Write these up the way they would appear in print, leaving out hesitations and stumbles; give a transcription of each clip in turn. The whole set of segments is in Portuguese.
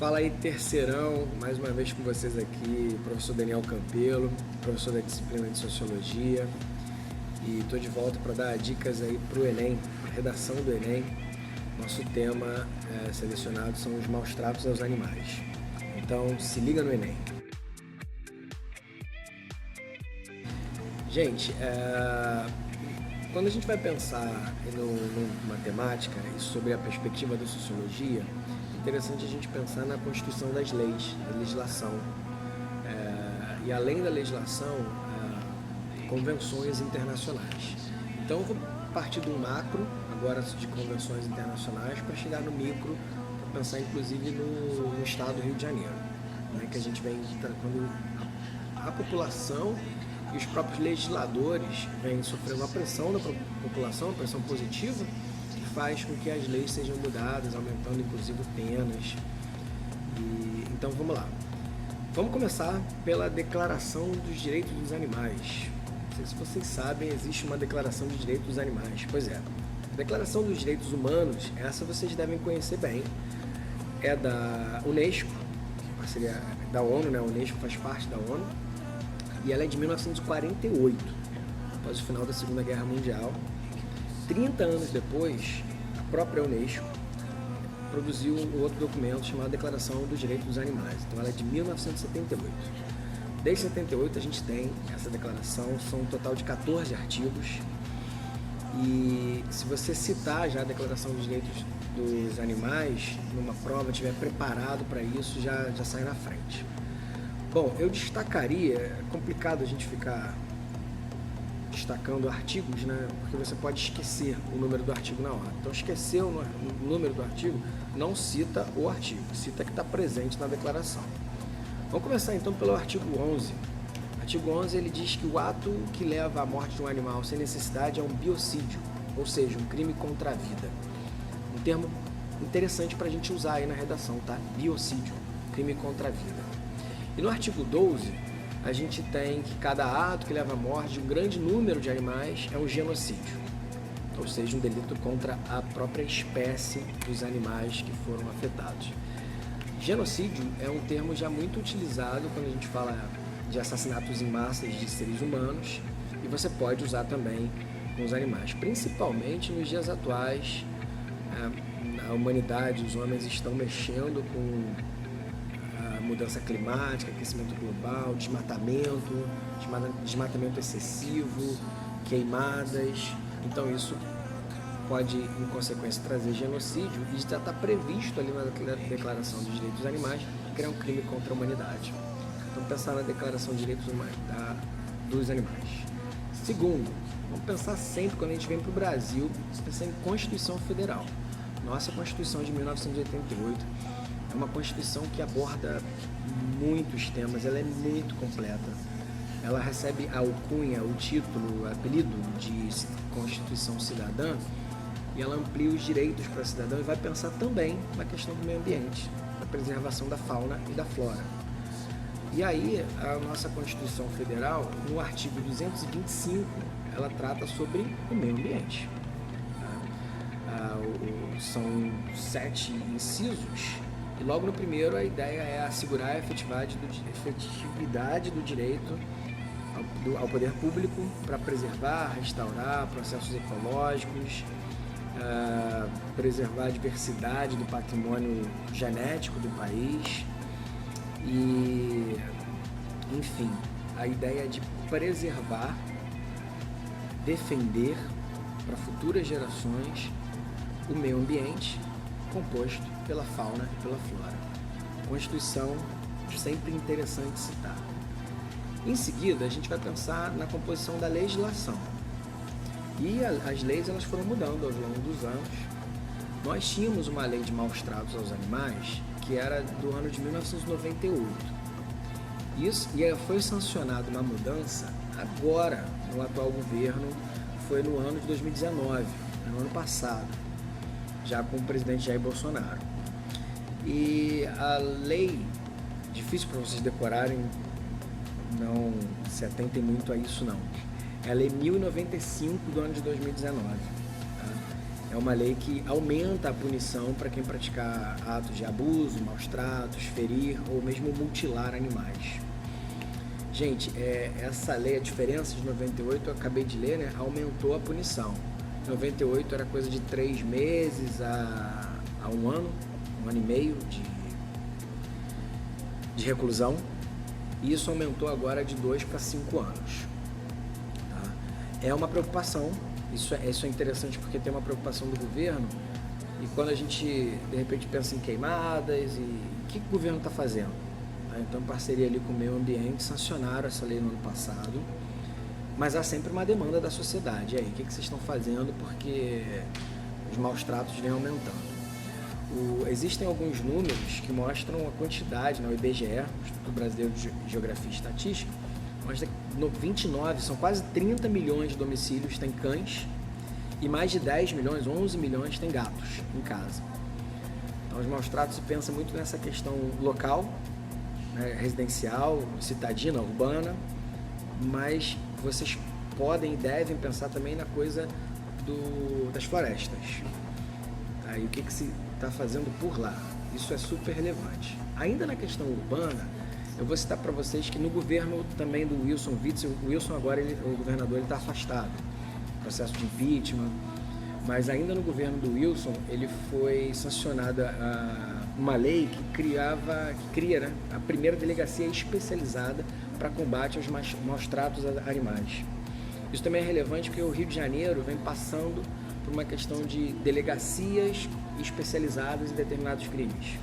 Fala aí, terceirão, mais uma vez com vocês aqui, professor Daniel Campelo, professor da disciplina de Sociologia, e estou de volta para dar dicas aí para o Enem, a redação do Enem. Nosso tema selecionado são os maus tratos aos animais. Então, se liga no Enem. Gente, quando a gente vai pensar numa temática sobre a perspectiva da sociologia, é interessante a gente pensar na constituição das leis, da legislação. E além da legislação, convenções internacionais. Então eu vou partir do macro, agora de convenções internacionais, para chegar no micro, para pensar inclusive no estado do Rio de Janeiro, né, que a gente vem quando a população e os próprios legisladores vêm sofrendo uma pressão da população, uma pressão positiva, que faz com que as leis sejam mudadas, aumentando inclusive penas. Então vamos lá. Vamos começar pela Declaração dos Direitos dos Animais. Não sei se vocês sabem, existe uma Declaração dos Direitos dos Animais. Pois é, a Declaração dos Direitos Humanos, essa vocês devem conhecer bem, é da Unesco, parceria da ONU, né? A Unesco faz parte da ONU, e ela é de 1948, após o final da Segunda Guerra Mundial. 30 anos depois, a própria Unesco produziu um outro documento chamado Declaração dos Direitos dos Animais. Então ela é de 1978. Desde 78 a gente tem essa declaração, são um total de 14 artigos. E se você citar já a Declaração dos Direitos dos Animais numa prova, estiver preparado para isso, já sai na frente. Bom, eu destacaria, é complicado a gente ficar destacando artigos, né? Porque você pode esquecer o número do artigo na hora. Então, esquecer o número do artigo, não cita o artigo, cita que está presente na declaração. Vamos começar então pelo artigo 11. O artigo 11 ele diz que o ato que leva à morte de um animal sem necessidade é um biocídio, ou seja, um crime contra a vida. Um termo interessante para a gente usar aí na redação, tá? Biocídio, crime contra a vida. E no artigo 12, a gente tem que cada ato que leva à morte de um grande número de animais é um genocídio, ou seja, um delito contra a própria espécie dos animais que foram afetados. Genocídio é um termo já muito utilizado quando a gente fala de assassinatos em massas de seres humanos, e você pode usar também com os animais, principalmente nos dias atuais. A humanidade, os homens estão mexendo com mudança climática, aquecimento global, desmatamento excessivo, queimadas. Então isso pode, em consequência, trazer genocídio, e já está previsto ali na Declaração dos Direitos dos Animais que é um crime contra a humanidade. Então pensar na Declaração dos Direitos dos Animais. Segundo, vamos pensar sempre, quando a gente vem para o Brasil, pensar em Constituição Federal. Nossa Constituição de 1988 é uma Constituição que aborda muitos temas, ela é muito completa. Ela recebe a alcunha, o título, o apelido de Constituição Cidadã, e ela amplia os direitos para a cidadã e vai pensar também na questão do meio ambiente, da preservação da fauna e da flora. E aí, a nossa Constituição Federal, no artigo 225, ela trata sobre o meio ambiente. São 7 incisos, e logo no primeiro a ideia é assegurar a efetividade do direito ao poder público para preservar, restaurar processos ecológicos, preservar a diversidade do patrimônio genético do país e, enfim, a ideia de preservar, defender para futuras gerações o meio ambiente composto pela fauna e pela flora. Constituição, sempre interessante citar. Em seguida, a gente vai pensar na composição da legislação. E as leis elas foram mudando ao longo dos anos. Nós tínhamos uma lei de maus tratos aos animais que era do ano de 1998. Isso, e foi sancionada uma mudança agora, no atual governo, foi no ano de 2019, no ano passado, já com o presidente Jair Bolsonaro. E a lei, difícil para vocês decorarem, não se atentem muito a isso não. É a Lei 1095 do ano de 2019. Tá? É uma lei que aumenta a punição para quem praticar atos de abuso, maus tratos, ferir ou mesmo mutilar animais. Gente, essa lei, a diferença de 98, eu acabei de ler, né? Aumentou a punição. 98 era coisa de 3 meses a 1 ano, 1 ano e meio de reclusão. E isso aumentou agora de 2 para 5 anos. Tá? É uma preocupação, isso é interessante porque tem uma preocupação do governo. E quando a gente, de repente, pensa em queimadas, e o que o governo está fazendo? Então, em parceria ali com o meio ambiente, sancionaram essa lei no ano passado, mas há sempre uma demanda da sociedade. E aí, o que vocês estão fazendo? Porque os maus tratos vêm aumentando. Existem alguns números que mostram a quantidade, o IBGE, o Instituto Brasileiro de Geografia e Estatística, mostra que 29, são quase 30 milhões de domicílios têm cães e mais de 10 milhões, 11 milhões têm gatos em casa. Então, os maus tratos se pensa muito nessa questão local, né, residencial, citadina, urbana, mas vocês podem e devem pensar também na coisa das florestas. Tá? E o que se está fazendo por lá? Isso é super relevante. Ainda na questão urbana, eu vou citar para vocês que no governo também do Wilson Witzel, o Wilson agora, o governador, ele está afastado, processo de impeachment, mas ainda no governo do Wilson, ele foi sancionada uma lei que cria, né, a primeira delegacia especializada para combate aos maus tratos a animais. Isso também é relevante porque o Rio de Janeiro vem passando por uma questão de delegacias especializadas em determinados crimes,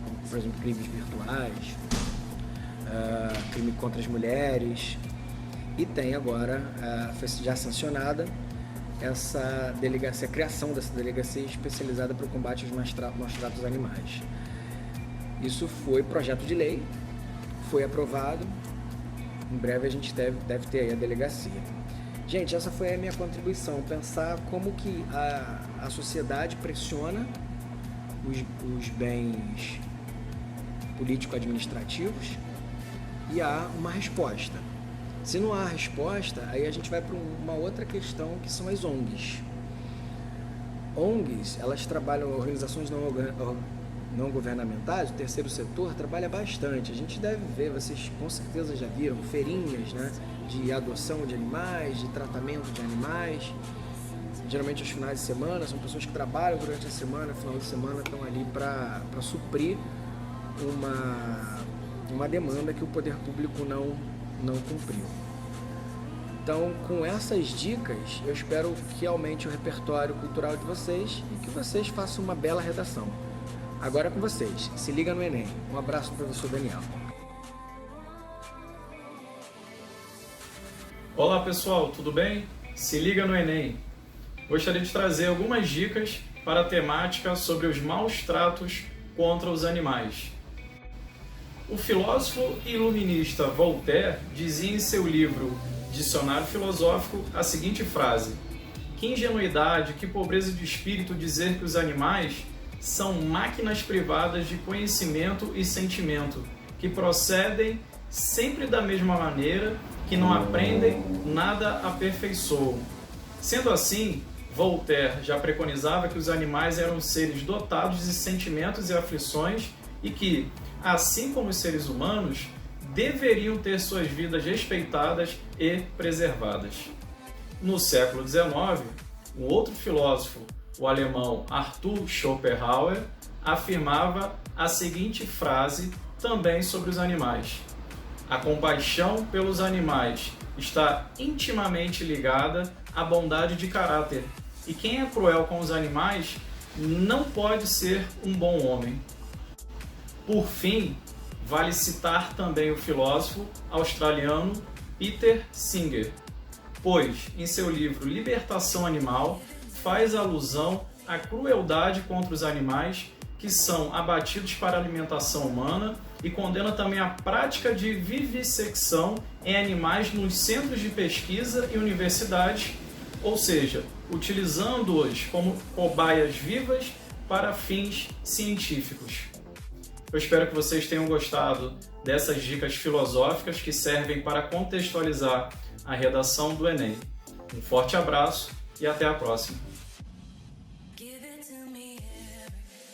como, por exemplo, crimes virtuais, crime contra as mulheres, e tem agora, foi já sancionada essa delegacia, a criação dessa delegacia especializada para o combate aos maus tratos a animais. Isso foi projeto de lei, foi aprovado, em breve a gente deve ter aí a delegacia. Gente, essa foi a minha contribuição, pensar como que a sociedade pressiona os bens político-administrativos e há uma resposta. Se não há resposta, aí a gente vai para uma outra questão, que são as ONGs. ONGs, elas trabalham, organizações não governamentais, o terceiro setor trabalha bastante. A gente deve ver, vocês com certeza já viram, feirinhas, né, de adoção de animais, de tratamento de animais. Geralmente aos finais de semana, são pessoas que trabalham durante a semana, final de semana estão ali para suprir uma demanda que o poder público não cumpriu. Então, com essas dicas, eu espero que aumente o repertório cultural de vocês e que vocês façam uma bela redação. Agora é com vocês. Se liga no Enem. Um abraço, professor Daniel. Olá pessoal, tudo bem? Se liga no Enem. Gostaria de trazer algumas dicas para a temática sobre os maus tratos contra os animais. O filósofo e iluminista Voltaire dizia em seu livro Dicionário Filosófico a seguinte frase: que ingenuidade, que pobreza de espírito dizer que os animais são máquinas privadas de conhecimento e sentimento, que procedem sempre da mesma maneira, que não aprendem, nada aperfeiçoam. Sendo assim, Voltaire já preconizava que os animais eram seres dotados de sentimentos e aflições e que, assim como os seres humanos, deveriam ter suas vidas respeitadas e preservadas. No século XIX, um outro filósofo, o alemão Arthur Schopenhauer, afirmava a seguinte frase também sobre os animais: a compaixão pelos animais está intimamente ligada à bondade de caráter, e quem é cruel com os animais não pode ser um bom homem. Por fim, vale citar também o filósofo australiano Peter Singer, pois, em seu livro Libertação Animal, faz alusão à crueldade contra os animais que são abatidos para a alimentação humana e condena também a prática de vivissecção em animais nos centros de pesquisa e universidades, ou seja, utilizando-os como cobaias vivas para fins científicos. Eu espero que vocês tenham gostado dessas dicas filosóficas que servem para contextualizar a redação do Enem. Um forte abraço e até a próxima! to me every